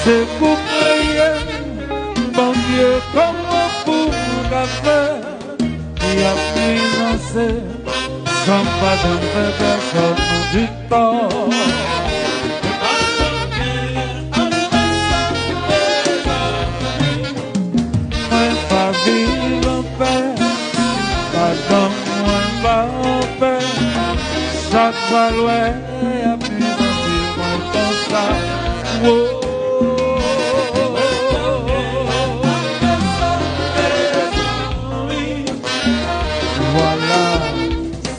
C'est pour prier, bon Dieu, comment pour mon faire, qui a financé, sans pas de faire personne du tort. Moi, pas vivre en paix, pas dans moi, pas en paix, chaque fois loin, y a plus de vivre comme ça. Wow.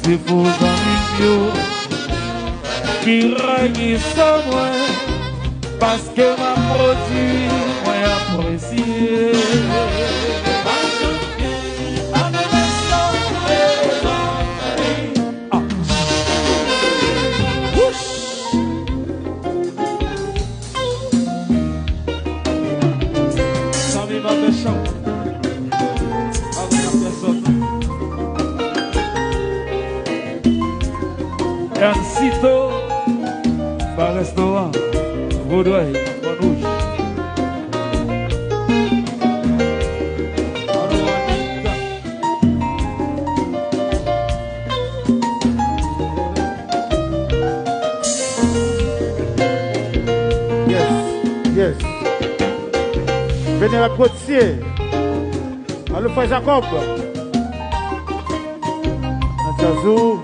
C'est pour amis qui réunissent moi parce que ma produit moi apprécié. Ça va me chanter avec la personne. Un sitôt par restaurant, Vaudouille, Bonouche. Yes. Venez à Côtier. Allô, Frère Jacob. Natazou.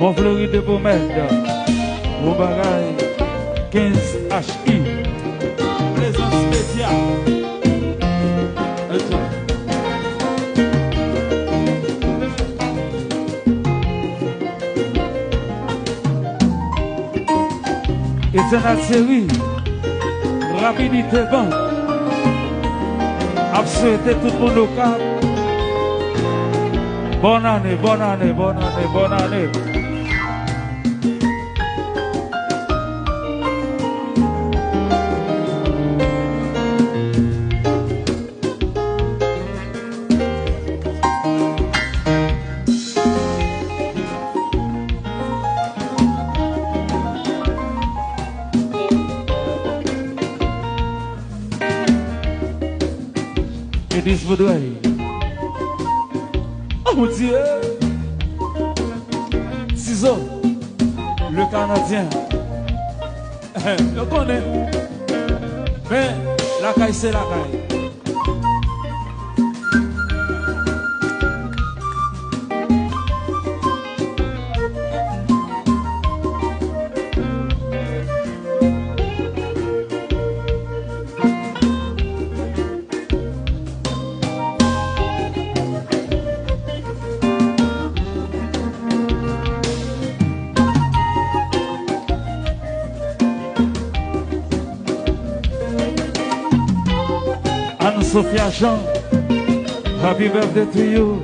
Mon Floride de Beaumède, au bagaille 15 HI, présence média. Et c'est la série, rapidité bon, a souhaité tout le monde au cap. Bonne année, bonne année, bonne année, bonne année. Et dis Vaudouille. Oh mon Dieu! Ciseaux, le Canadien. Je connais. Mais la caille, c'est la caille. Sophia Jean, happy birthday to you.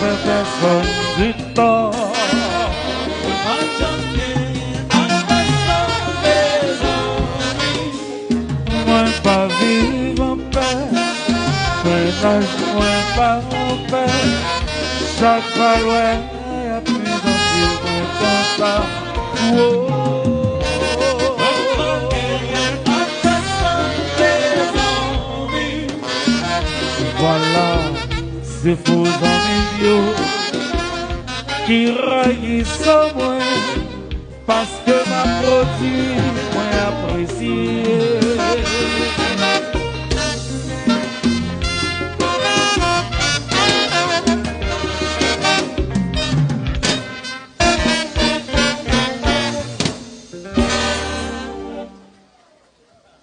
fait personne du tort. Moi pas vivre en paix, ménage moi pas en paix. Chaque fois ouais, y'a plus d'un pile comme ça. Voilà, c'est faux amis qui raillissent moi parce que ma produit moi apprécié.